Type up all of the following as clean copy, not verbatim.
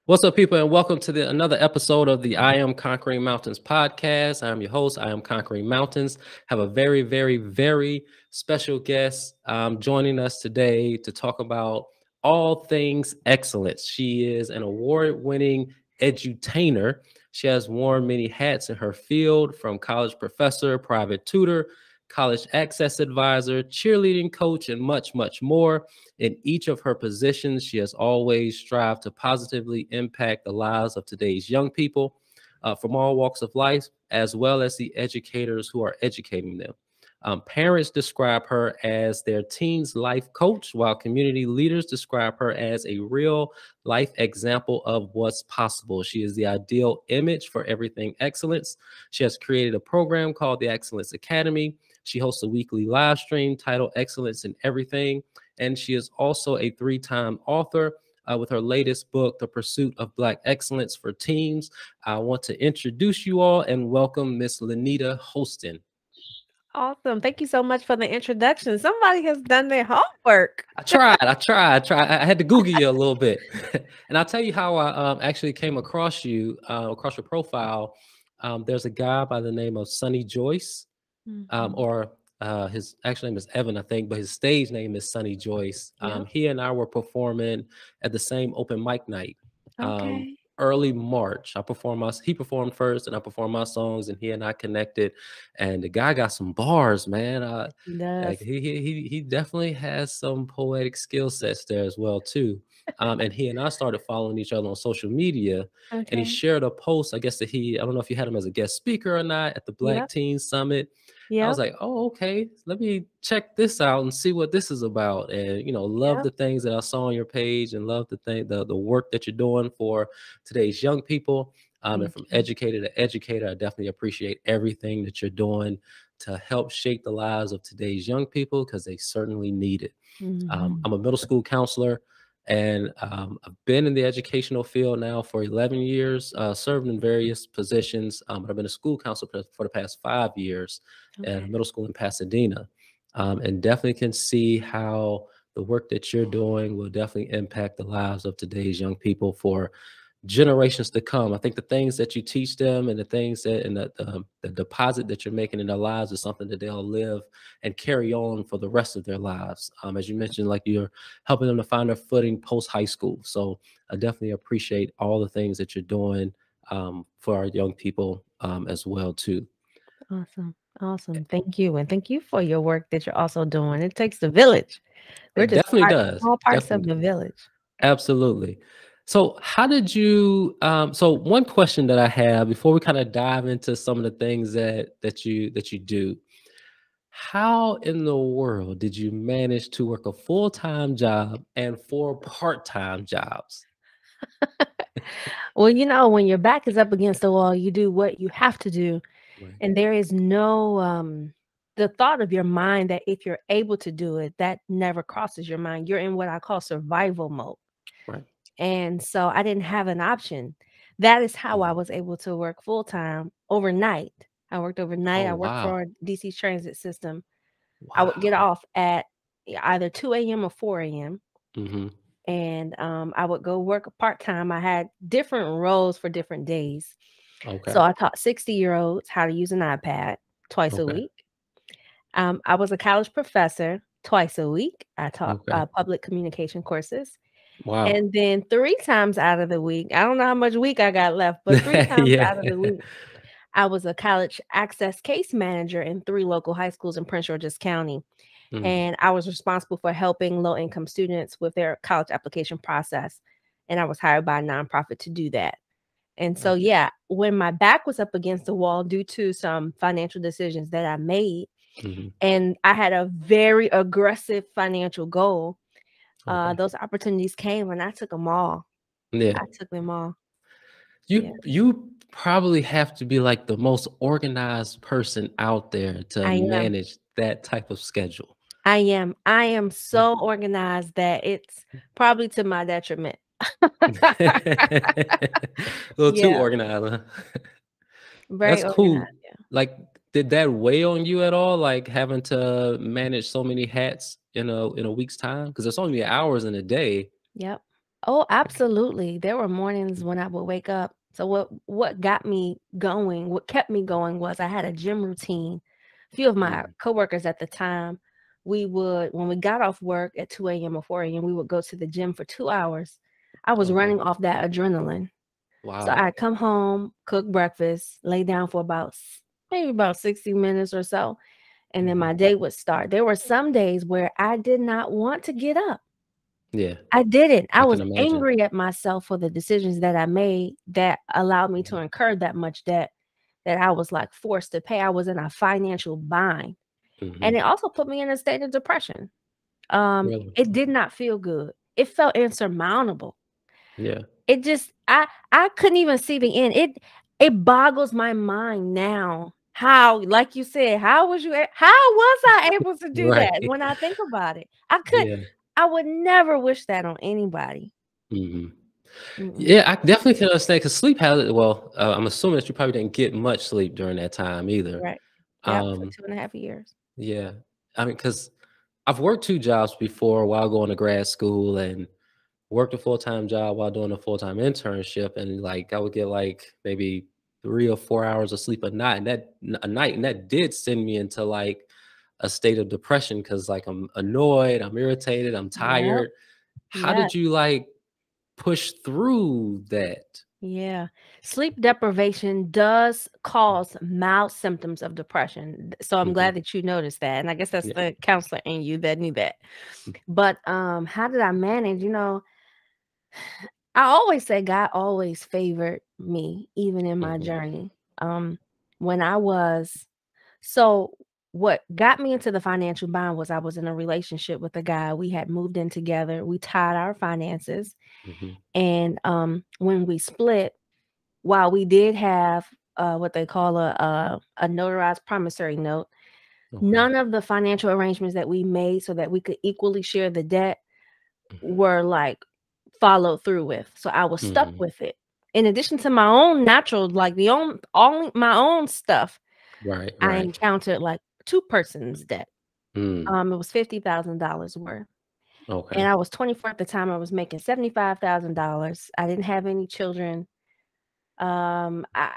What's up, people, and welcome to another episode of the I Am Conquering Mountains podcast. I'm your host, I Am Conquering Mountains. Have a very, very, very special guest joining us today to talk about all things excellence. She is an award-winning edutainer. She has worn many hats in her field, from college professor, private tutor, college access advisor, cheerleading coach, and much, much more. In each of her positions, she has always strived to positively impact the lives of today's young people from all walks of life, as well as the educators who are educating them. Parents describe her as their teen's life coach, while community leaders describe her as a real life example of what's possible. She is the ideal image for everything excellence. She has created a program called the Excellence Academy. She hosts a weekly live stream titled Excellence in Everything. And she is also a three-time author with her latest book, The Pursuit of Black Excellence for Teens. I want to introduce you all and welcome Miss Linnita Hosten. Awesome. Thank you so much for the introduction. Somebody has done their homework. I tried. I had to Google you a little bit. And I'll tell you how I actually came across you, across your profile. There's a guy by the name of Sonny Joyce, Mhm. or his actual name is Evan, I think, but his stage name is Sonny Joyce. Yeah. He and I were performing at the same open mic night Okay. early March. He performed first, and I performed my songs, and he and I connected. And the guy got some bars, man. Like Does. he definitely has some poetic skill sets there as well too. And he and I started following each other on social media, and he Okay. shared a post. I guess that I don't know if you had him as a guest speaker or not at the Black Yep. Teen Summit. I was Yep. like, oh, okay, let me check this out and see what this is about. And love Yep. the things that I saw on your page, and love the work that you're doing for today's young people. And Thank from you. educator to educator, I definitely appreciate everything that you're doing to help shape the lives of today's young people, because they certainly need it. Mhm. I'm a middle school counselor, and I've been in the educational field now for 11 years, served in various positions. But I've been a school counselor for the past 5 years at a Okay. middle school in Pasadena, and definitely can see how the work that you're doing will definitely impact the lives of today's young people for generations to come. I think the things that you teach them, and the things that and the deposit that you're making in their lives, is something that they'll live and carry on for the rest of their lives. As you mentioned, like, you're helping them to find their footing post high school. So I definitely appreciate all the things that you're doing for our young people as well too. Awesome. Awesome. Thank you. And thank you for your work that you're also doing. It takes a village. We're It just definitely does. small parts of Definitely the does. village. Absolutely. So how did you so one question that I have before we kind of dive into some of the things that you do, how in the world did you manage to work a full-time job and four part-time jobs? Well, when your back is up against the wall, you do what you have to do. Right. And there is no the thought of your mind that if you're able to do it, that never crosses your mind. You're in what I call survival mode. Right. And so I didn't have an option. That is how I Mhm. was able to work full time overnight. I worked overnight. Oh, I worked wow. for DC transit system. I would get Wow. off at either 2 a.m. or 4 a.m. Hmm. And I would go work part time. I had different roles for different days. So Okay. I taught 60-year-olds how to use an iPad twice a Okay. week. I was a college professor twice a week. I taught Okay. public communication courses. Wow. And then 3 times out of the week, I don't know how much week I got left, but 3 times Yeah. out of the week, I was a college access case manager in 3 local high schools in Prince George's County. Mm. And I was responsible for helping low-income students with their college application process. And I was hired by a nonprofit to do that. And so, Gotcha. yeah, when my back was up against the wall due to some financial decisions that I made, Hmm. and I had a very aggressive financial goal, Okay. those opportunities came and I took them all. Yeah. I took them all. Yeah, You probably have to be like the most organized person out there to I am. manage that type of schedule. I am. I am Yeah. so organized that it's probably to my detriment. A little too Yeah, organized, huh? very That's organized. cool. Like, did that weigh on you at all? Like, having to manage so many hats in a week's time? Because there's so many hours in a day. Yep. Oh, absolutely. There were mornings when I would wake up. So what got me going, what kept me going was I had a gym routine. A few of my Mm. coworkers at the time, we would, when we got off work at 2 a.m. or 4 a.m., we would go to the gym for 2 hours. I was Okay. running off that adrenaline. So Wow. I'd come home, cook breakfast, lay down for maybe about 60 minutes or so, and then Mhm. my day would start. There were some days where I did not want to get up. Yeah, I didn't. I I was can imagine. angry at myself for the decisions that I made that allowed me to Mhm. incur that much debt that I was like forced to pay. I was in a financial bind. And Mhm. it also put me in a state of depression. Really? It did not feel good. It felt insurmountable. Yeah. It just I couldn't even see the end. It boggles my mind now. How, like you said, how was I able to do Right. that when I think about it? Yeah. I would never wish that on anybody. Mhm. Mm-mm. Yeah, I definitely can understand because sleep has well, I'm assuming that you probably didn't get much sleep during that time either. Right. Yep, for Um, 2.5 years. yeah. I mean, because 'cause I've worked 2 jobs before while going to grad school and worked a full-time job while doing a full-time internship, and, like, I would get, like, maybe 3 or 4 hours of sleep a night, and that did send me into, like, a state of depression because like, I'm annoyed, I'm irritated, I'm Yep. tired. How Yeah. did you, like, push through that? Yeah. Sleep deprivation does cause mild symptoms of depression. So I'm Mhm. glad that you noticed that. And I guess that's Yeah. the counselor in you that knew that. But how did I manage? I always say God always favored me, even in my Mhm. journey. Um, when I was so what got me into the financial bind was I was in a relationship with a guy. We had moved in together. We tied our finances. Mhm. And when we split, while we did have what they call a notarized promissory note, Okay. none of the financial arrangements that we made so that we could equally share the debt Mhm. were like followed through with. So I was stuck Mhm. with it. In addition to my own natural, like the own only my own stuff, Right, I right. encountered like two persons debt. Mm. It was $50,000 worth. And Okay. I was 24 at the time. I was making $75,000. I didn't have any children. Um, I,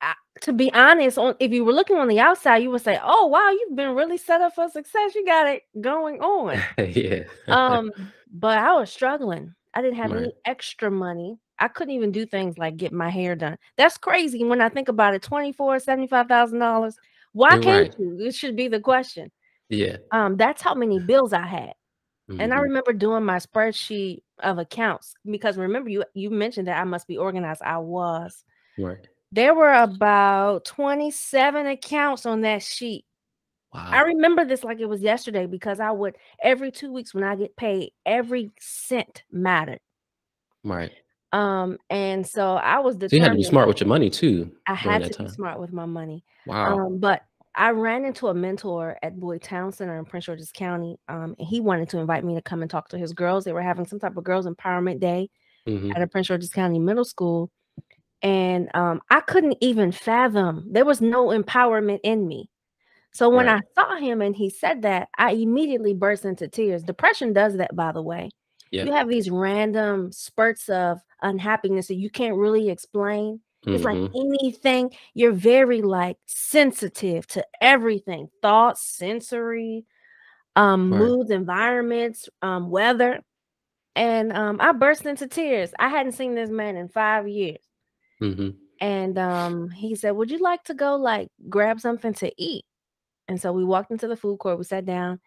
I to be honest, if you were looking on the outside, you would say, "Oh, wow, you've been really set up for success. You got it going on." Yeah. Um, but I was struggling. I didn't have Right. any extra money. I couldn't even do things like get my hair done. That's crazy when I think about it. 24, $75,000. Why You're can't right. you? It should be the question. Yeah. That's how many bills I had. And I Mhm. remember doing my spreadsheet of accounts because remember you mentioned that I must be organized. I was. Right. There were about 27 accounts on that sheet. I Wow. remember this like it was yesterday because I would every 2 weeks when I get paid, every cent mattered. Right. And so I was So you had to be determined. smart with your money too I during had that to be time. smart with my money. Wow. But I ran into a mentor at Boyd Town Center in Prince George's County. And he wanted to invite me to come and talk to his girls. They were having some type of girls empowerment day at Mhm. a Prince George's County middle school. And I couldn't even fathom there was no empowerment in me. So when Right. I saw him and he said that, I immediately burst into tears. Depression does that, by the way. Yeah. You have these random spurts of unhappiness that you can't really explain. It's like Mhm. anything, you're very like sensitive to everything, thoughts, sensory, Right. moods, environments, weather. And I burst into tears. I hadn't seen this man in 5 years. Mhm. And he said, "Would you like to go like grab something to eat?" And so we walked into the food court, we sat down,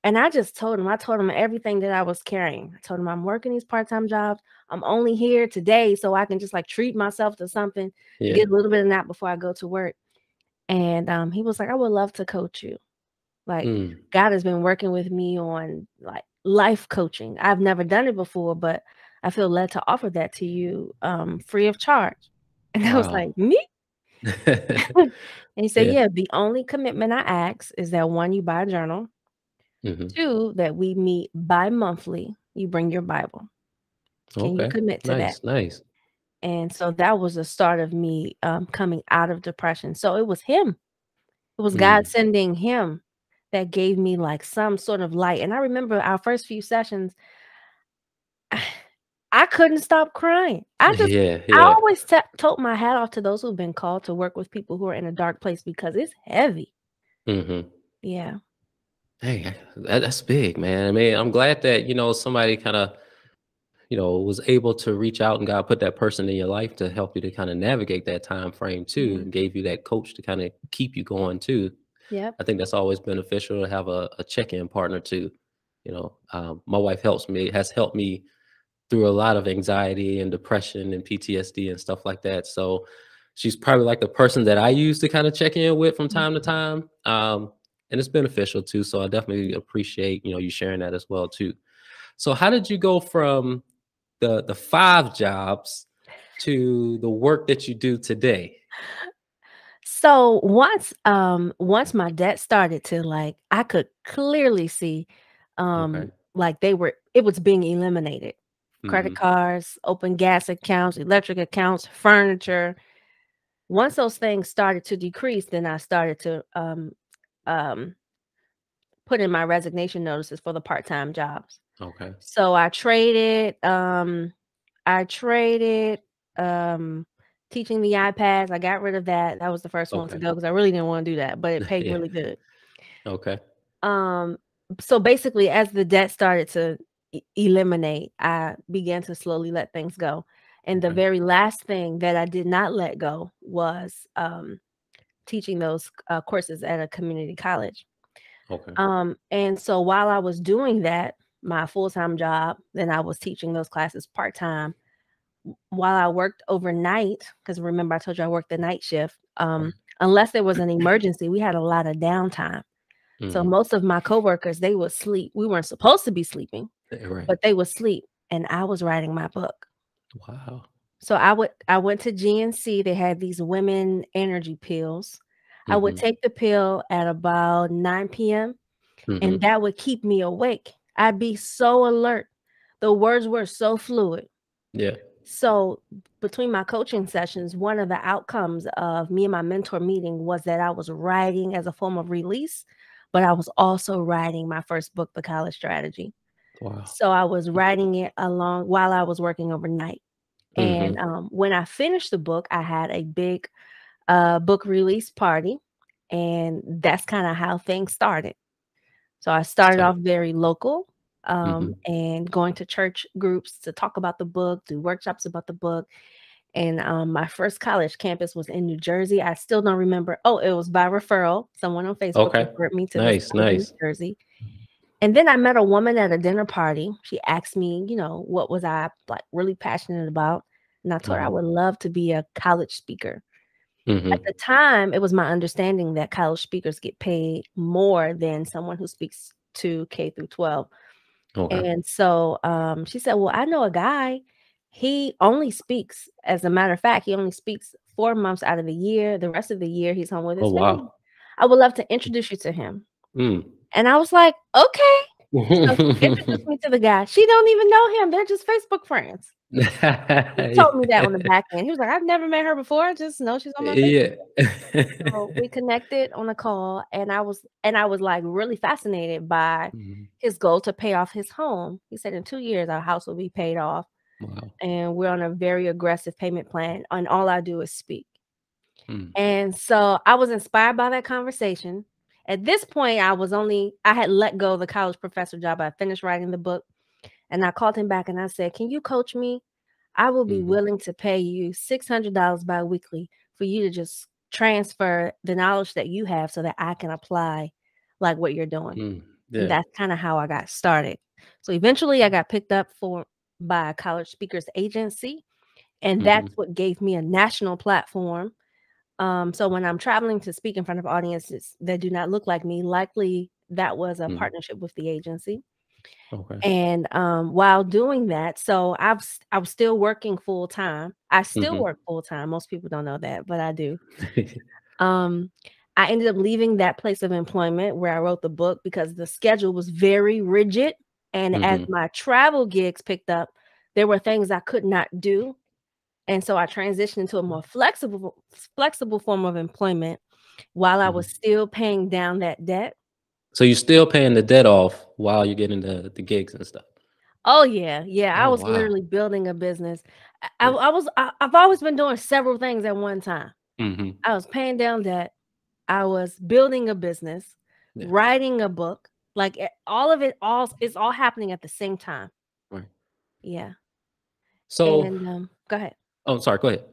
and I told him everything that I was carrying. I told him I'm working these part-time jobs. I'm only here today so I can just like treat myself to something, Yeah. get a little bit of that before I go to work. And he was like, "I would love to coach you. Like Mm. God has been working with me on like life coaching. I've never done it before, but I feel led to offer that to you free of charge." And I was Wow. like, "Me?" And he said, Yeah. "Yeah, the only commitment I ask is that one, you buy a journal. Mhm. Two, that we meet bi-monthly. You bring your Bible. Can you Okay. commit to that?" Nice, nice. And so that was the start of me coming out of depression. So it was him. It was God Mm. sending him that gave me like some sort of light. And I remember our first few sessions, I couldn't stop crying. Yeah, I yeah. always told my hat off to those who've been called to work with people who are in a dark place because it's heavy. Mhm. Yeah. Hey, that's big, man. I mean, I'm glad that, somebody kinda, was able to reach out and God put that person in your life to help you to kinda navigate that time frame too, Yeah. and gave you that coach to kinda keep you going too. Yep. I think that's always beneficial to have a check-in partner too. My wife has helped me through a lot of anxiety and depression and PTSD and stuff like that. So she's probably like the person that I use to kind of check in with from time to Mhm. time. And it's beneficial too. So I definitely appreciate, you sharing that as well too. So how did you go from the 5 jobs to the work that you do today? So once my debt started to like I could clearly see Okay. like it was being eliminated. Credit Hmm. cards, open gas accounts, electric accounts, furniture. Once those things started to decrease, then I started to um put in my resignation notices for the part-time jobs. Okay. So I traded um teaching the iPads. I got rid of that. That was the first one to Okay. go because I really didn't want to do that, but it paid Yeah. really good. Okay. Um so basically as the debt started to eliminate, I began to slowly let things go. And the Okay. very last thing that I did not let go was teaching those courses at a community college. Okay. And so while I was doing that, my full-time job, then I was teaching those classes part-time while I worked overnight, because remember I told you I worked the night shift. Right. Unless there was an emergency, we had a lot of downtime. So Hmm. most of my coworkers, they would sleep. We weren't supposed to be sleeping, Right. but they would sleep, and I was writing my book. Wow. So I went to GNC. They had these women energy pills. I would Hmm. take the pill at about 9 p.m. and Hmm. that would keep me awake. I'd be so alert. The words were so fluid. Yeah. So between my coaching sessions, one of the outcomes of me and my mentor meeting was that I was writing as a form of release, but I was also writing my first book, The College Strategy. Wow. So I was writing it along while I was working overnight. And Hmm. when I finished the book, I had a big book release party. And that's kind of how things started. So I started So. off very local, Hmm. and going to church groups to talk about the book, do workshops about the book. And my first college campus was in New Jersey. I still don't remember. Oh, it was by referral. Someone on Facebook Okay. referred me to this Nice, college in New nice. Jersey. And then I met a woman at a dinner party. She asked me, what was I like really passionate about? And I told her I Mhm. would love to be a college speaker. At Mhm. the time, it was my understanding that college speakers get paid more than someone who speaks to K through 12. Okay. And so she said, well, I know a guy. He only speaks, as a matter of fact, he only speaks 4 months out of the year. The rest of the year, he's home with Oh, his family. wow. I would love to introduce you to him. Mm. And I was like, okay. So she introduced me to the guy. She don't even know him. They're just Facebook friends. He told me that on the back end. He was like, I've never met her before. I just know she's on my Facebook. Yeah. So we connected on a call, and I was like really fascinated by Mhm. his goal to pay off his home. He said in 2 years our house will be paid off, Wow. and we're on a very aggressive payment plan, and all I do is speak. Mm. And so I was inspired by that conversation. At this point, I had let go of the college professor job. I finished writing the book, and I called him back and I said, "Can you coach me? I will be Mhm. willing to pay you $600 biweekly for you to just transfer the knowledge that you have so that I can apply like what you're doing." Mm. And Yeah. that's kind of how I got started. So eventually I got picked up by a college speakers agency, and that's Mhm. what gave me a national platform. So when I'm traveling to speak in front of audiences that do not look like me, likely that was a Mhm. partnership with the agency. Okay. And while doing that, so I was still working full time. I still Mhm. work full time. Most people don't know that, but I do. Um, I ended up leaving that place of employment where I wrote the book because the schedule was very rigid. And as Mhm. my travel gigs picked up, there were things I could not do. And so I transitioned into a more flexible form of employment while I was Mhm. still paying down that debt. So you're still paying the debt off while you're getting the gigs and stuff? Oh yeah, yeah. I Oh, was wow. literally building a business. Yeah. I've always been doing several things at one time. Hmm. I was paying down debt. I was building a business, Yeah. writing a book. Like all of it, all it's all happening at the same time. Right. Yeah. So, And go ahead. oh, sorry. Go ahead.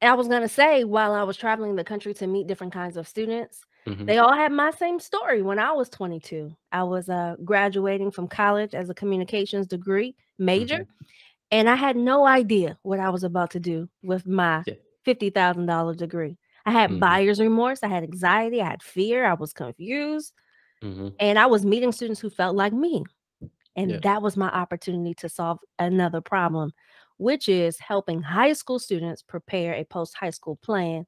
I was gonna say, while I was traveling the country to meet different kinds of students, Hmm. they all had my same story when I was 22. I was graduating from college as a communications degree major, Hmm. and I had no idea what I was about to do with my Yeah. $50,000 degree. I had Hmm. buyer's remorse, I had anxiety, I had fear, I was confused, Hmm. and I was meeting students who felt like me. Yeah. And that was my opportunity to solve another problem, which is helping high school students prepare a post high school plan Right.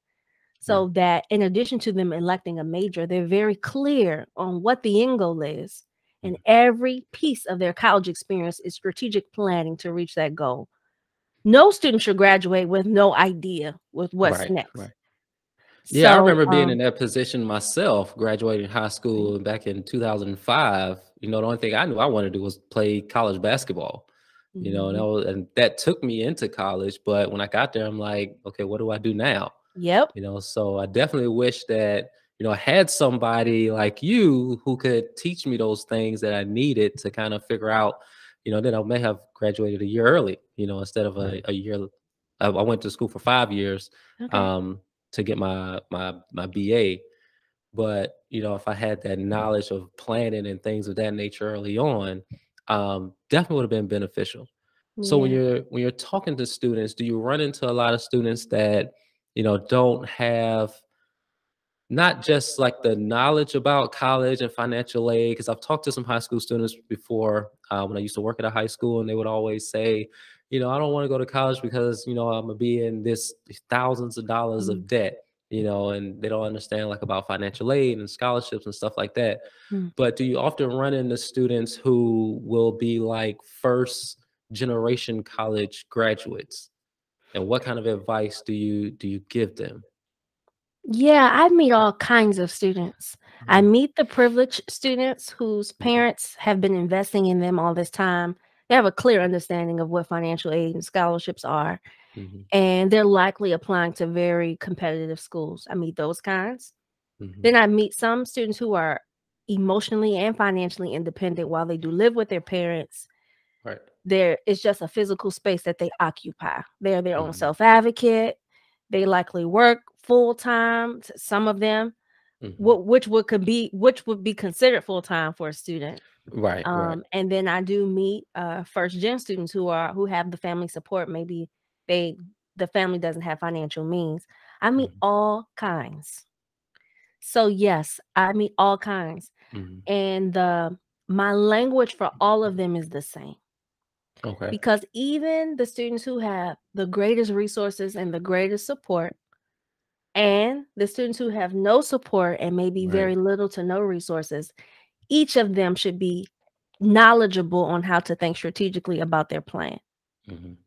so that in addition to them electing a major, they're very clear on what the end goal is. And Mhm. every piece of their college experience is strategic planning to reach that goal. No student should graduate with no idea with what's Right. next. Right. Yeah, I So, remember being in that position myself, graduating high right. school back in 2005. The only thing I knew I wanted to do was play college basketball. And Mhm. that took me into college. But when I got there, I'm like, okay, what do I do now? Yep. So I definitely wish that, I had somebody like you who could teach me those things that I needed to kind of figure out, then I may have graduated a year early, instead of a year. I went to school for 5 years Okay. um, to get my BA. But, if I had that knowledge of planning and things of that nature early on, definitely would have been beneficial. So when Yeah. you're talking to students, do you run into a lot of students that, don't have not just like the knowledge about college and financial aid? Because I've talked to some high school students before when I used to work at a high school, and they would always say, I don't want to go to college because, I'm gonna be in this thousands of dollars Mm, of debt, and they don't understand like about financial aid and scholarships and stuff like that. mm. But do you often run into students who will be like first generation college graduates? And what kind of advice do you give them? Yeah, I meet all kinds of students. I Mhm, meet the privileged students whose mhm, parents have been investing in them all this time. They have a clear understanding of what financial aid and scholarships are, mhm, and they're likely applying to very competitive schools. I meet those kinds. mhm. Then I meet some students who are emotionally and financially independent while they do live with their parents. Right. There is just a physical space that they occupy. They're their own Mhm, self advocate. They likely work full time. Some of them, mhm. which would be considered full time for a student. Right, right. And then I do meet first gen students who have the family support. Maybe they the family doesn't have financial means. I meet Mhm, all kinds. So yes, I meet all kinds, mhm. and my language for all of them is the same. Okay. Because even the students who have the greatest resources and the greatest support, and the students who have no support and maybe Right. very little to no resources, each of them should be knowledgeable on how to think strategically about their plan. Mhm,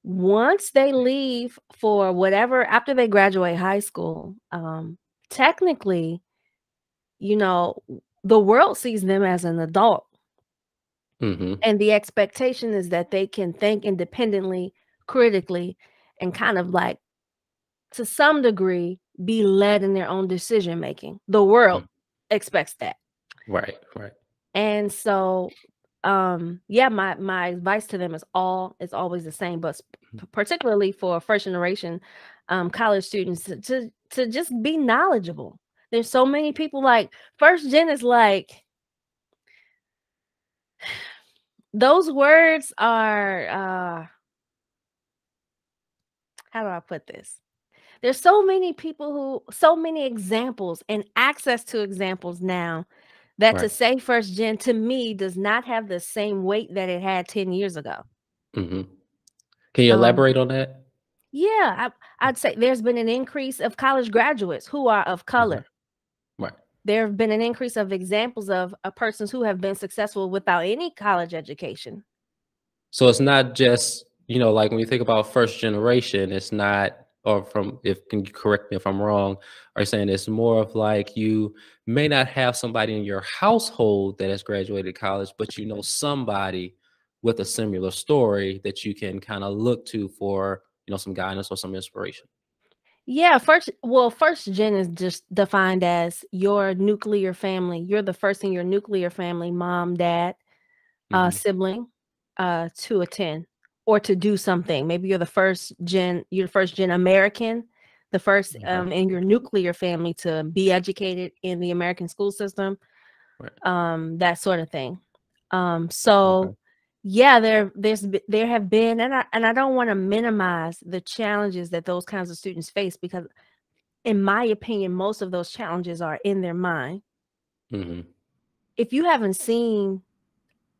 Once they leave for whatever, after they graduate high school, technically, you know, the world sees them as an adult. mhm. And the expectation is that they can think independently, critically, and kind of like, to some degree, be led in their own decision making. The world Mm. expects that. Right, right. And so, yeah, my advice to them is always the same, but Mhm. particularly for first generation college students to just be knowledgeable. There's so many people like first gen is like those words are how do I put this? There's so many people so many examples and access to examples now that to Right. say first gen to me does not have the same weight that it had 10 years ago. Mhm. Can you Um, elaborate on that? yeah, I'd say there's been an increase of college graduates who are of Okay. color. Right. There have been an increase of examples of persons who have been successful without any college education. So it's not just, like when you think about first generation, it's not, or from, if can you correct me if I'm wrong, are you saying it's more of like you may not have somebody in your household that has graduated college, but somebody with a similar story that you can kind of look to for, some guidance or some inspiration? Yeah, first gen is just defined as your nuclear family. You're the first in your nuclear family, mom, dad, Hmm. sibling, to attend or to do something. Maybe you're the first gen American, the first Okay. in your nuclear family to be educated in the American school system, Right. that sort of thing. So Okay. yeah, there have been, and I don't want to minimize the challenges that those kinds of students face, because in my opinion, most of those challenges are in their mind. Hmm. If you haven't seen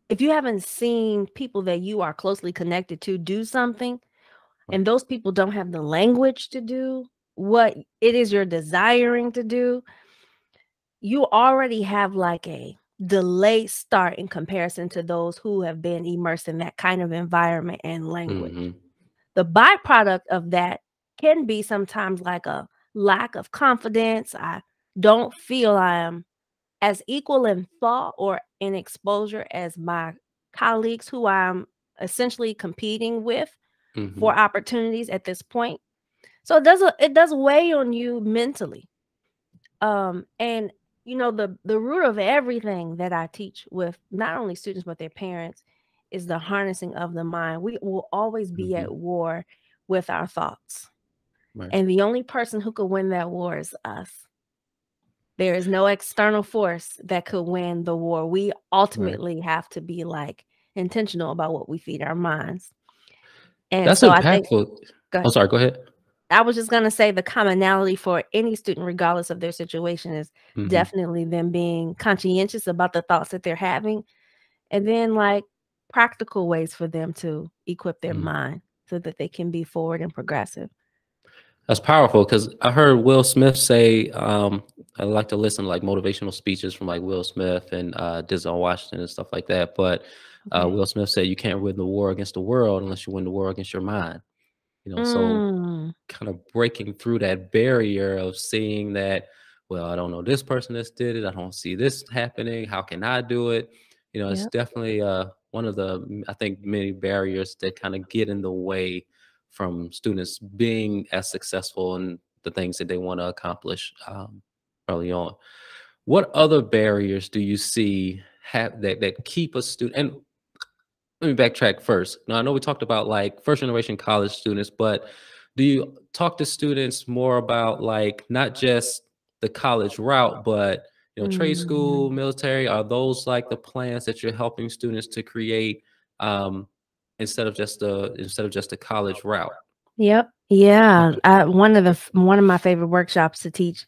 if you haven't seen people that you are closely connected to do something, Right. and those people don't have the language to do what it is you're desiring to do, you already have like a delayed start in comparison to those who have been immersed in that kind of environment and language. Hmm. The byproduct of that can be sometimes like a lack of confidence. I don't feel I am as equal in thought or in exposure as my colleagues who I'm essentially competing with Hmm. for opportunities at this point. So it does weigh on you mentally. And the root of everything that I teach with not only students but their parents is the harnessing of the mind. We will always be Hmm. at war with our thoughts. Right. And the only person who could win that war is us. There is no external force that could win the war. We Right. ultimately have to be like intentional about what we feed our minds. And That's so I think, impactful. go Oh, ahead. sorry. Go ahead. I was just going to say the commonality for any student, regardless of their situation, is Hmm. definitely them being conscientious about the thoughts that they're having, and then like practical ways for them to equip their mind so that they can be forward and progressive. That's powerful because I heard Will Smith say, I like to listen to like motivational speeches from like Will Smith and Denzel Washington and stuff like that. But Okay. Will Smith said you can't win the war against the world unless you win the war against your mind. So Mm, kind of breaking through that barrier of seeing that, well, I don't know this person that's did it. I don't see this happening. How can I do it? It's yep. definitely one of the, I think, many barriers that kind of get in the way from students being as successful in the things that they want to accomplish early on. What other barriers do you see have that keep a student? And let me backtrack first. Now, I know we talked about like first generation college students, but do you talk to students more about like not just the college route, but trade Mm, school, military? Are those like the plans that you're helping students to create um, instead of just a college route? yep. Yeah. Okay. One of my favorite workshops to teach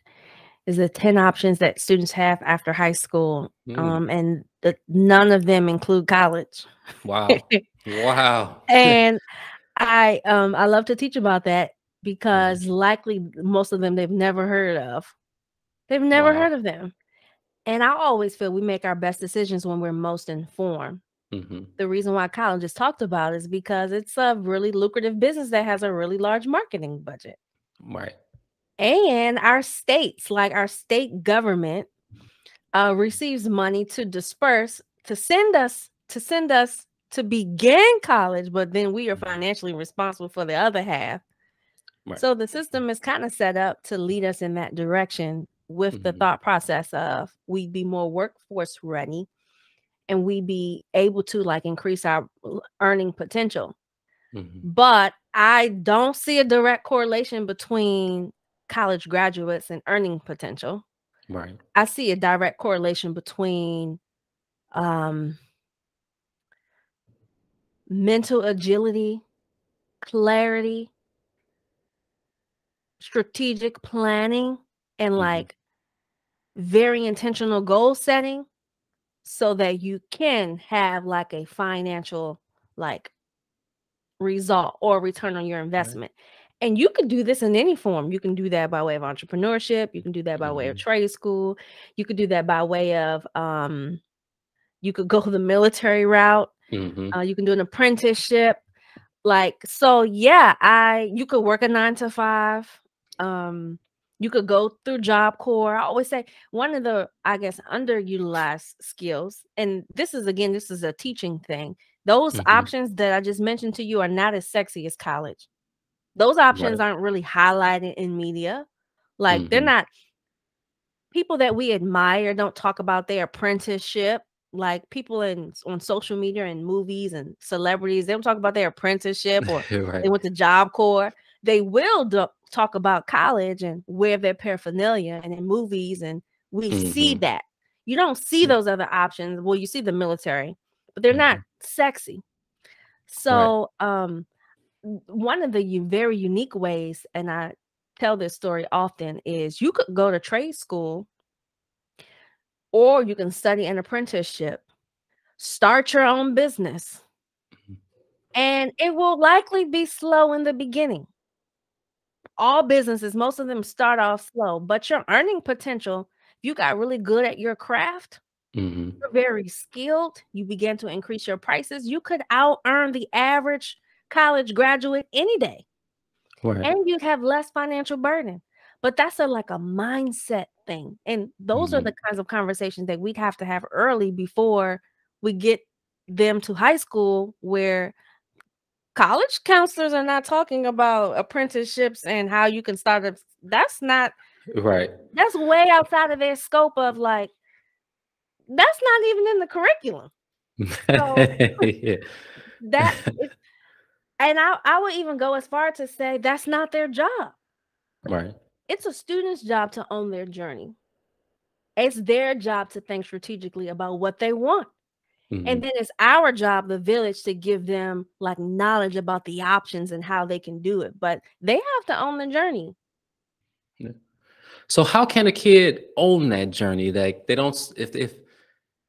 is the 10 options that students have after high school. Mm, And none of them include college. wow. Wow. And I love to teach about that Mhm. because likely most of them they've never heard of. They've never Wow. heard of them. And I always feel we make our best decisions when we're most informed. Hmm. The reason why college is talked about is because it's a really lucrative business that has a really large marketing budget. Right. And our states, like our state government, receives money to disperse to send us to begin college, but then we are Mhm. financially responsible for the other half. Right. So the system is kind of set up to lead us in that direction with the Hmm. thought process of we be more workforce ready and we be able to like increase our earning potential. Hmm. But I don't see a direct correlation between college graduates and earning potential. Right. I see a direct correlation between um, mental agility, clarity, strategic planning, and Hmm. like very intentional goal setting so that you can have like a financial like result or return on your Right. investment. And you could do this in any form. You can do that by way of entrepreneurship, you can do that by way of Hmm. trade school, you could do that by way of you could go the military route, Hmm. you can do an apprenticeship. Like, so yeah, you could work a 9 to 5. Um, you could go through Job Corps. I always say one of the, I guess, underutilized skills, and this is a teaching thing. Those Mhm. options that I just mentioned to you are not as sexy as college. Those options Right. aren't really highlighted in media. Like, they're Mhm. not people that we admire don't talk about their apprenticeship. Like, people on social media and movies and celebrities, they don't talk about their apprenticeship or Right. they went to Job Corps. They will talk about college and wear their paraphernalia and in movies, and we see Mhm. that. You don't see Yeah. those other options. Well, you see the military, but they're not Mhm. sexy. Right. So, one of the very unique ways, and I tell this story often, is you could go to trade school or you can study an apprenticeship, start your own business, Mhm. and it will likely be slow in the beginning. All businesses, most of them start off slow, but your earning potential, if you got really good at your craft, Mhm. you're very skilled, you begin to increase your prices, you could out earn the average college graduate any day. Right. And you'd have less financial burden. But that's like a mindset thing. And those are the Mhm. kinds of conversations that we'd have to have early before we get them to high school, where college counselors are not talking about apprenticeships and how you can start a Right. that's way outside of their scope of, like, that's not even in the curriculum. So Yeah. that is, and I would even go as far to say that's not their job. Right. It's a student's job to own their journey. It's their job to think strategically about what they want. And Mhm. then it's our job, the village, to give them like knowledge about the options and how they can do it. But they have to own the journey. Yeah. So how can a kid own that journey? Like they don't if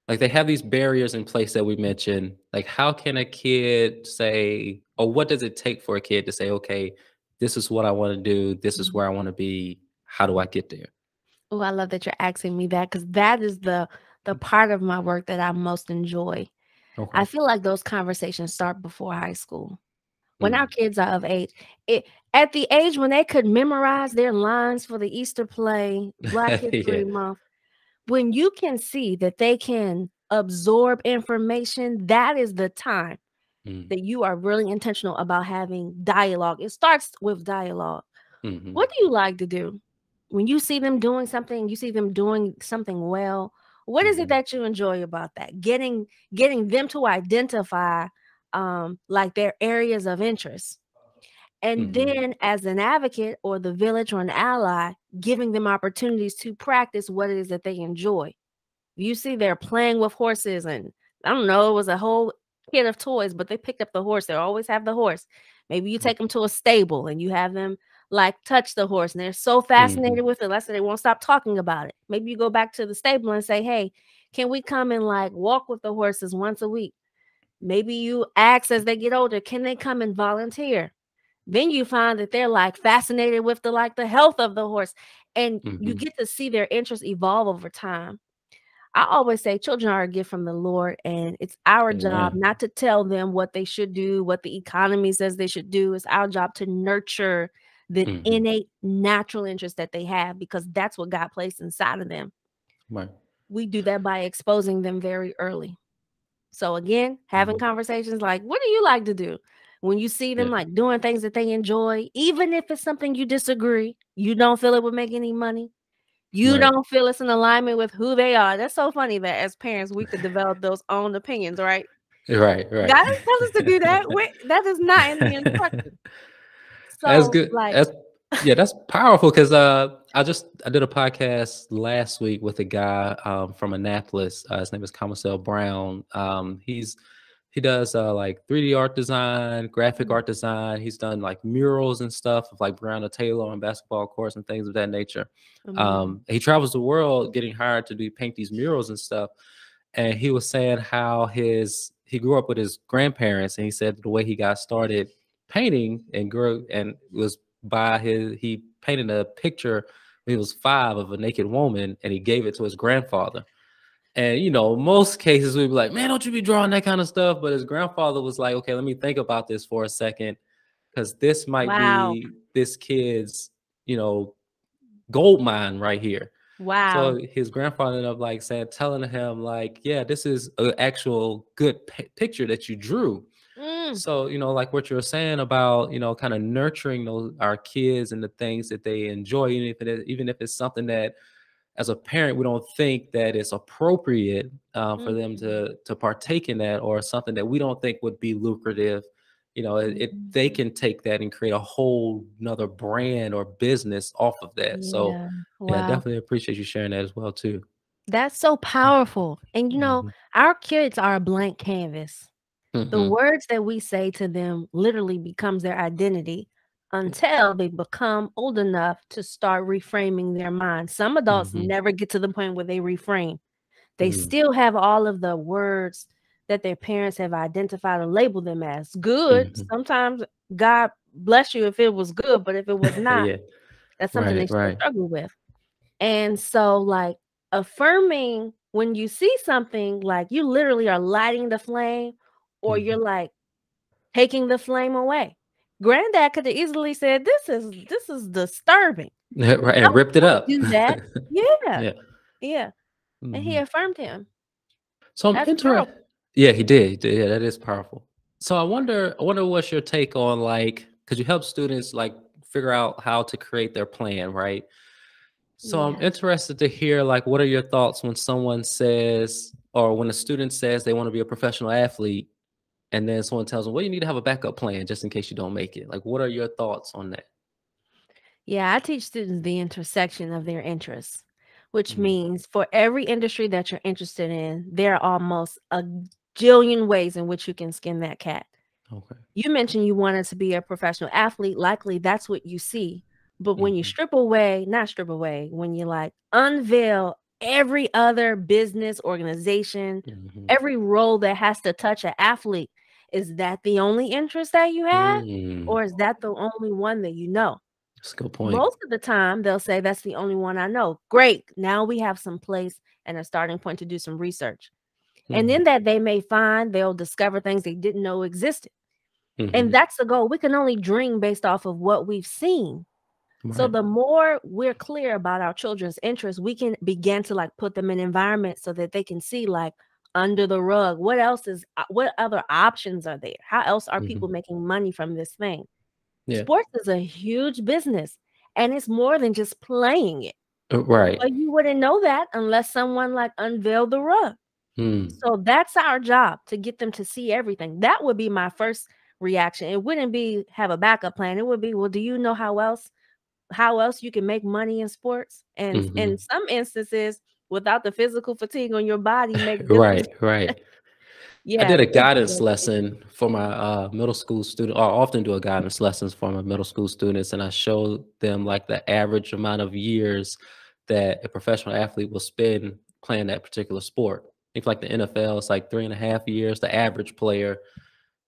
like they have these barriers in place that we mentioned, like how can a kid say, or what does it take for a kid to say, okay, this is what I want to do, this is where I want to be, how do I get there? Oh, I love that you're asking me that, because that is the part of my work that I most enjoy. I Okay. feel like those conversations start before high school. When our Mm. kids are of age, it at the age when they could memorize their lines for the Easter play, Black Yeah. History Month, when you can see that they can absorb information, that is the time Mm. that you are really intentional about having dialogue. It starts with dialogue. Hmm. What do you like to do? When you see them doing something, you see them doing something well, what is it Hmm. that you enjoy about that? Getting them to identify like their areas of interest. And Hmm. then as an advocate or the village or an ally, giving them opportunities to practice what it is that they enjoy. You see they're playing with horses, and I don't know, it was a whole kit of toys, but they picked up the horse. They always have the horse. Maybe you take them to a stable and you have them like touch the horse, and they're so Hmm. fascinated with it. Let's say they won't stop talking about it. Maybe you go back to the stable and say, hey, can we come and like walk with the horses once a week? Maybe you ask as they get older, can they come and volunteer? Then you find that they're like fascinated with the health of the horse, and you Hmm. get to see their interests evolve over time. I always say children are a gift from the Lord, and it's our job Amen. not to tell them what they should do, what the economy says they should do. It's our job to nurture the Hmm. innate natural interest that they have, because that's what God placed inside of them. Right. We do that by exposing them very early. So again, having Mhm. conversations like, what do you like to do? When you see them Yeah. like doing things that they enjoy, even if it's something you disagree, you don't feel it would make any money, you Right. don't feel it's in alignment with who they are. That's so funny that as parents, we could develop those own opinions, right? Right. God Right. didn't tell us to do that. That is not in the instructions. That's So, good. like, That's yeah, that's powerful because I did a podcast last week with a guy from Annapolis. His name is Commissel Brown. He does like 3D art design, graphic art design. He's done like murals and stuff of like Breonna Taylor on basketball courts and things of that nature. amazing. He travels the world getting hired to do paint these murals and stuff. And he was saying how he grew up with his grandparents, and he said the way he got started painting and grew and was by he painted a picture when he was 5 of a naked woman, and he gave it to his grandfather. And most cases we'd be like, man, don't you be drawing that kind of stuff. But his grandfather was like, okay, let me think about this for a second, because this might Wow. be this kid's, you know, gold mine right here. Wow. So his grandfather ended up like telling him like, yeah, this is an actual good picture that you drew. Mm, So, like what you're saying about, kind of nurturing our kids and the things that they enjoy, even if it's something that as a parent we don't think that it's appropriate for them mhm, to partake in that, or something that we don't think would be lucrative. They mhm. can take that and create a whole another brand or business off of that. So Yeah. yeah, Wow. definitely appreciate you sharing that as well too. That's so powerful. And Mhm. our kids are a blank canvas. The Mhm. words that we say to them literally becomes their identity until they become old enough to start reframing their mind. Some adults Mhm. never get to the point where they reframe. They Mhm. still have all of the words that their parents have identified and labeled them as good. Mhm. Sometimes God bless you if it was good, but if it was not, Yeah. that's something they Right. still Right. struggle with. And so, like, affirming when you see something, like, you literally are lighting the flame or you're, Mhm. like, taking the flame away. Granddad could have easily said, "This is disturbing. Right, and Don't ripped it don't up. do that." Yeah, Yeah. yeah, and he Mhm. affirmed him. So I'm That's interested. powerful. Yeah, he did. He did. Yeah, that is powerful. So I wonder what's your take on, like, because you help students like figure out how to create their plan, right? So I'm Yes. interested to hear like what are your thoughts when someone says, or when a student says they want to be a professional athlete, and then someone tells them, well, you need to have a backup plan just in case you don't make it. Like, what are your thoughts on that? Yeah, I teach students the intersection of their interests, which Mm, means for every industry that you're interested in, there are almost a jillion ways in which you can skin that cat. okay. You mentioned you wanted to be a professional athlete. Likely that's what you see. But when you Hmm. strip away, not strip away, when you like unveil every other business organization, Hmm. every role that has to touch an athlete, is that the only interest that you have? Mm, Or is that the only one that you know? that's a good point. Most of the time, they'll say that's the only one I know. Great. Now we have some place and a starting point to do some research. And Hmm. in that, they may find they'll discover things they didn't know existed. And Hmm. that's the goal. We can only dream based off of what we've seen. So Right. the more we're clear about our children's interests, we can begin to like put them in environments so that they can see like under the rug, what other options are there? How else are Hmm. people making money from this thing? Yeah. Sports is a huge business and it's more than just playing it. Right. But you wouldn't know that unless someone like unveiled the rug. Mm. So that's our job to get them to see everything. That would be my first reaction. It wouldn't be have a backup plan. It would be, well, do you know how else you can make money in sports? And in Hmm. some instances, without the physical fatigue on your body, make Right. billions. Right. I Yeah, did a it could be guidance that deep. lesson for my middle school student, or often do a guidance lessons for my middle school students, and I showed them like the average amount of years that a professional athlete will spend playing that particular sport. I think like the NFL is like 3.5 years, the average player.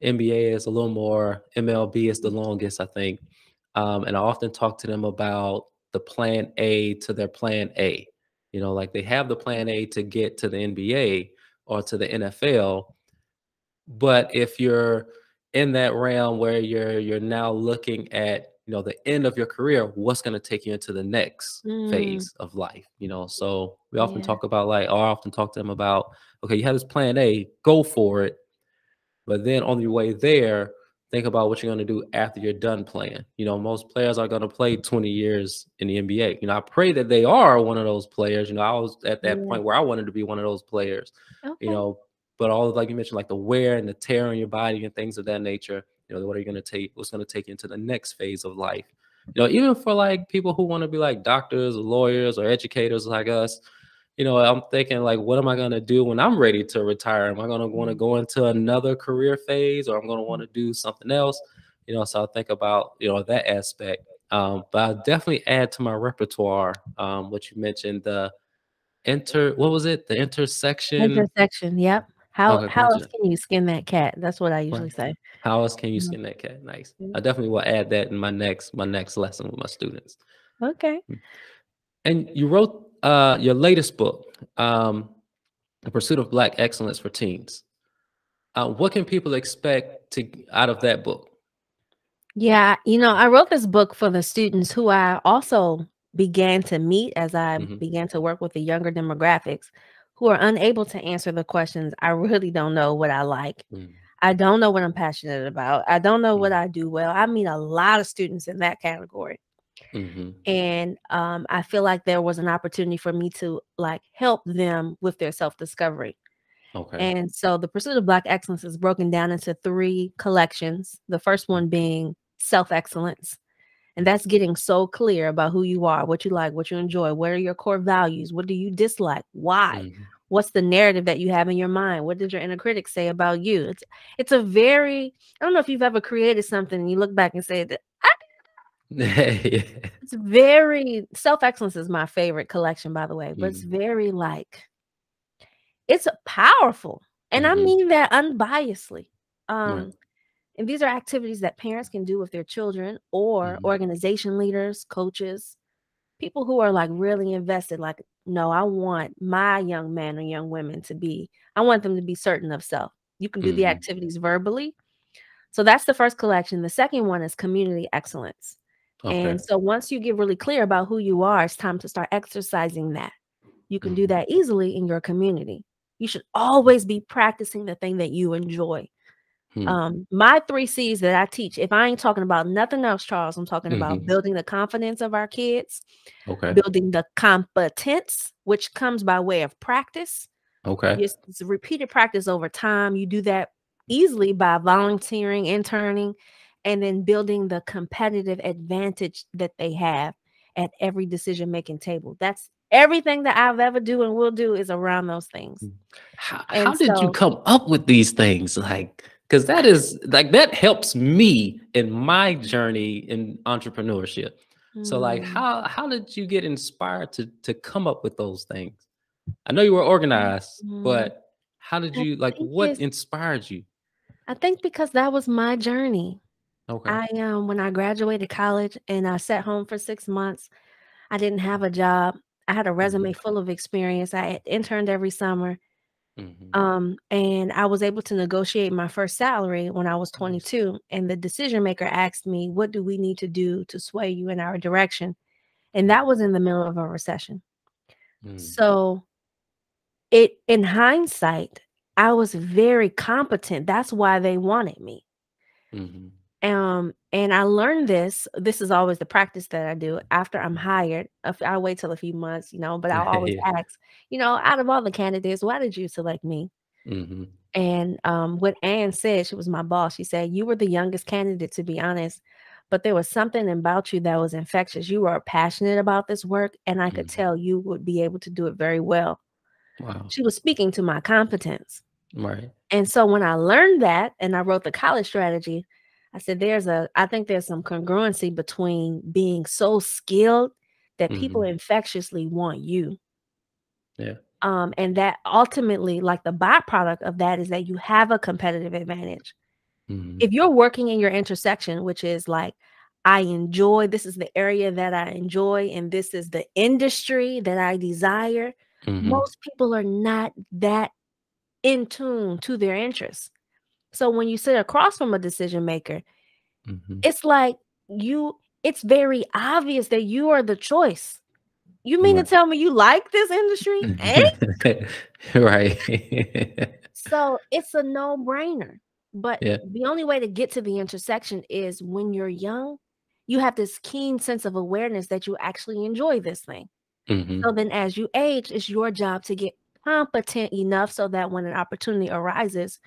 NBA is a little more. MLB is the longest, I think. And I often talk to them about the plan A to their plan A. Like they have the plan A to get to the NBA or to the NFL, but if you're in that realm where you're now looking at, the end of your career, what's going to take you into the next Mm, phase of life? So we often yeah. talk about like, or I often talk to them about, okay, you have this plan A, go for it. But then on your way there, think about what you're going to do after you're done playing. Most players are going to play 20 years in the NBA. I pray that they are one of those players. I was at that Yeah. point where I wanted to be one of those players, you Okay. know, but all like you mentioned, like the wear and the tear on your body and things of that nature, what are you going to take? What's going to take you into the next phase of life? Even for like people who want to be like doctors or lawyers or educators like us, I'm thinking like, what am I going to do when I'm ready to retire? Am I going to want to Mm, go into another career phase, or I'm going to want mm. to do something else? So I think about, that aspect. But I'll definitely add to my repertoire, what you mentioned, what was it? The intersection. Intersection. Yep. How Okay. how else can you skin that cat? That's what I Right. usually say. How else can you Mhm. skin that cat? Nice. Mm. I definitely will add that in my next lesson with my students. Okay. Mm. And you wrote your latest book, The Pursuit of Black Excellence for Teens. What can people expect out of that book? Yeah, I wrote this book for the students who I also began to meet, as I Mhm. began to work with the younger demographics who are unable to answer the questions, I really don't know what I like. Mm. I don't know what I'm passionate about. I don't know what Mm. I do well. I meet a lot of students in that category. Mhm. And I feel like there was an opportunity for me to like help them with their self-discovery. Okay. And so the Pursuit of Black Excellence is broken down into 3 collections. The first one being self-excellence. And that's getting so clear about who you are, what you like, what you enjoy, what are your core values, what do you dislike, why? Mhm. What's the narrative that you have in your mind? What does your inner critic say about you? It's a very, I don't know if you've ever created something and you look back and say that Yeah. it's very self-excellence is my favorite collection, by the way, but it's Mm. very like it's powerful. And I Mhm. mean that unbiasedly. Right. Um, and these are activities that parents can do with their children or Mhm. organization leaders, coaches, people who are like really invested. Like, no, I want my young men or young women to be, I want them to be certain of self. You can do the Mhm. activities verbally. So that's the first collection. The second one is community excellence. Okay. And so once you get really clear about who you are, it's time to start exercising that. You can do Mhm. that easily in your community. You should always be practicing the thing that you enjoy. Hmm. My 3 C's that I teach, if I ain't talking about nothing else, Charles, I'm talking about Mhm. building the confidence of our kids, Okay. building the competence, which comes by way of practice. Okay. Yes, it's a repeated practice over time. You do that easily by volunteering, interning, and then building the competitive advantage that they have at every decision-making table. That's everything that I've ever do and will do is around those things. Mm. How And did you so come up with these things? Like, because that is like that helps me in my journey in entrepreneurship. So, like, mm, how did you get inspired to come up with those things? I know you were organized, mhm, but how did I you like think what it's inspired you? I think because that was my journey. Okay. I when I graduated college and I sat home for 6 months, I didn't have a job. I had a resume Mhm. full of experience. I had interned every summer. Mhm. And I was able to negotiate my first salary when I was Nice. 22. And the decision maker asked me, "What do we need to do to sway you in our direction?" And that Mhm. was in the middle of a recession. Mm. So it in hindsight, I was very competent. That's why they wanted me. Mhm. And I learned this. This is always the practice that I do after I'm hired. I wait till a few months, but I'll always Yeah. ask, out of all the candidates, why did you select me? Mhm. And what Ann said, she was my boss. She said, "You were the youngest candidate, to be honest, but there was something about you that was infectious. You were passionate about this work, and I could Mhm. tell you would be able to do it very well." Wow. She was speaking to my competence. Right. And so when I learned that and I wrote the college strategy, I said, I think there's some congruency between being so skilled that people Mhm. infectiously want you. Yeah. And that ultimately, like the byproduct of that is that you have a competitive advantage. Mhm. If you're working in your intersection, which is like, this is the area that I enjoy, and this is the industry that I desire, Mhm. most people are not that in tune to their interests. So when you sit across from a decision maker, Mhm. it's like it's very obvious that you are the choice. You mean to Right. tell me you like this industry? Eh? Right. So it's a no-brainer. But Yeah. the only way to get to the intersection is when you're young, you have this keen sense of awareness that you actually enjoy this thing. So Mhm. then as you age, it's your job to get competent enough so that when an opportunity arises,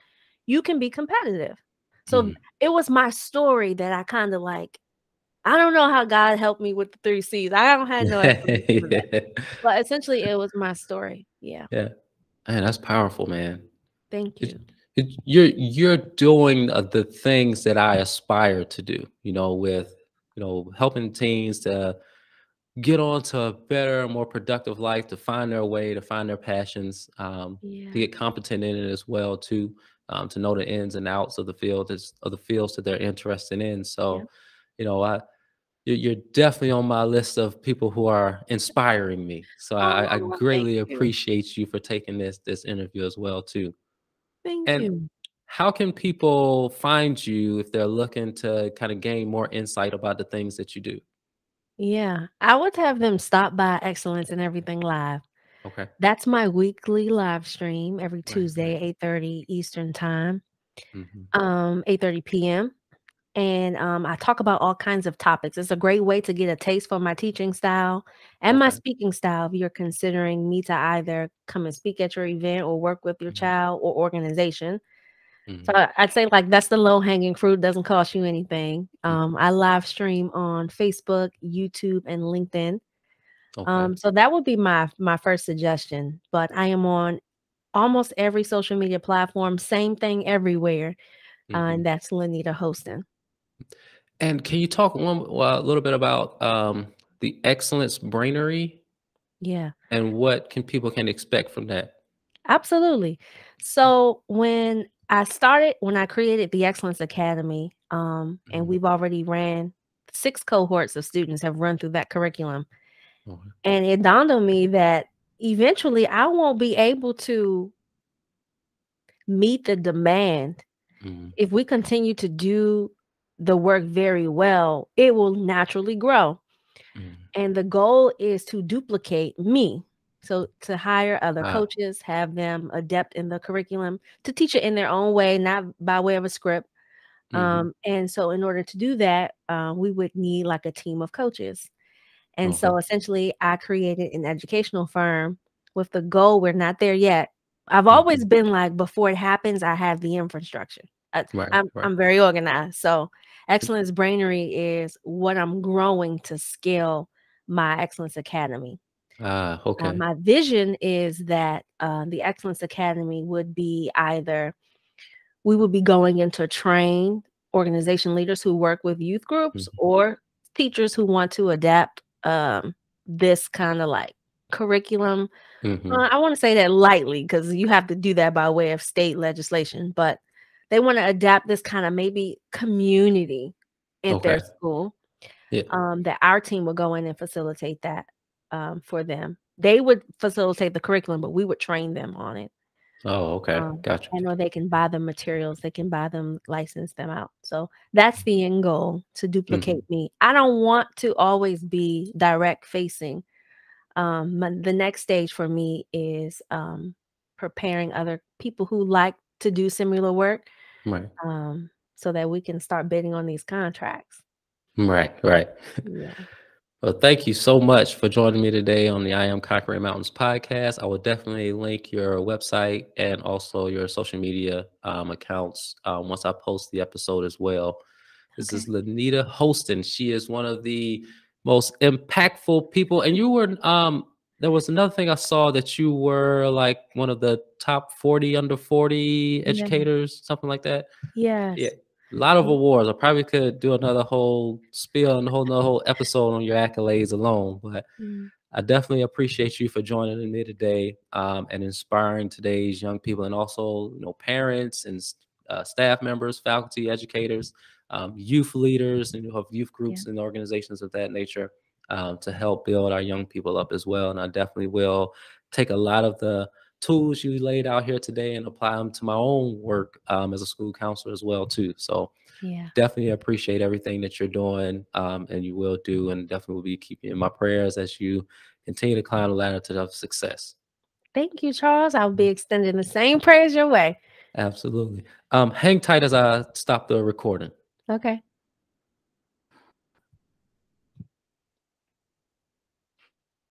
you can be competitive. So Mhm. it was my story that I kind of like. I don't know how God helped me with the 3 C's. I don't have no explanation for that. Yeah. But essentially it was my story. Yeah. Yeah. Man, that's powerful, man. Thank It, you. you're doing the things that I aspire to do. With helping teens to get on to a better, more productive life, to find their way, to find their passions, to Yeah. get competent in it as well too, to know the ins and outs of the fields that they're interested in. Yeah. So, I you're definitely on my list of people who are inspiring me. So I Oh, thank greatly you. appreciate you for taking this interview as well too. Thank And you. how can people find you if they're looking to kind of gain more insight about the things that you do? Yeah. I would have them stop by Excellence and Everything Live. Okay. That's my weekly live stream every Right, Tuesday, right. 8:30 Eastern time, Mhm. 8:30 p.m. And I talk about all kinds of topics. It's a great way to get a taste for my teaching style and my Okay. speaking style if you're considering me to either come and speak at your event or work with your Mhm, child or organization. So mhm. I'd say like that's the low hanging fruit, doesn't cost you anything. Mhm. I live stream on Facebook, YouTube, and LinkedIn. Okay. So that would be my first suggestion. But I am on almost every social media platform, same thing everywhere. And Mhm. that's Linnita Hosten. And can you talk a little bit about the Excellence Brainery Yeah. and what can people can expect from that? Absolutely. So when I created the Excellence Academy, and Mhm. we've already ran 6 cohorts of students have run through that curriculum, Okay. and it dawned on me that eventually I won't be able to meet the demand. Mhm. If we continue to do the work very well, it will naturally grow. Mhm. And the goal is to duplicate me. So to hire other Wow. coaches, have them adept in the curriculum to teach it in their own way, not by way of a script. Mhm. And so in order to do that, we would need like a team of coaches. And Okay. so essentially, I created an educational firm with the goal. We're not there yet. I've always Mhm. been like, before it happens, I have the infrastructure. Right, right. I'm very organized. So Excellence Brainery is what I'm growing to scale my Excellence Academy. Ah, okay. My vision is that the Excellence Academy would be either we would be going into train organization leaders who work with youth groups Mhm. or teachers who want to adapt this kind of like curriculum. Mhm. I want to say that lightly because you have to do that by way of state legislation, but they want to adapt this kind of maybe community in their Okay. school. Yeah. That our team would go in and facilitate that for them. They would facilitate the curriculum, but we would train them on it. Oh, okay. Um, Gotcha. I know they can buy the materials, they can buy them, license them out. So that's the end goal to duplicate Mhm. me. I don't want to always be direct facing. The next stage for me is preparing other people who like to do similar work Right. so that we can start bidding on these contracts. Right, right. Yeah. Well, thank you so much for joining me today on the I Am Conquering Mountains podcast. I will definitely link your website and also your social media accounts once I post the episode as well. This Okay. is Linnita Hosten. She is one of the most impactful people. And you were, there was another thing I saw that you were like one of the top 40 under 40 Yeah. educators, something like that. Yeah, Yes. a lot of Yeah. awards. I probably could do another whole spiel and another whole episode on your accolades alone, but Mm. I definitely appreciate you for joining me today and inspiring today's young people, and also parents and staff members, faculty, educators, youth leaders, and of youth Yeah. groups and organizations of that nature to help build our young people up as well. And I definitely will take a lot of the tools you laid out here today and apply them to my own work as a school counselor as well too. So Yeah. definitely appreciate everything that you're doing and you will do, and definitely will be keeping you in my prayers as you continue to climb the ladder to the success. Thank you, Charles. I'll be extending the same prayers your way. Absolutely. Hang tight as I stop the recording. Okay.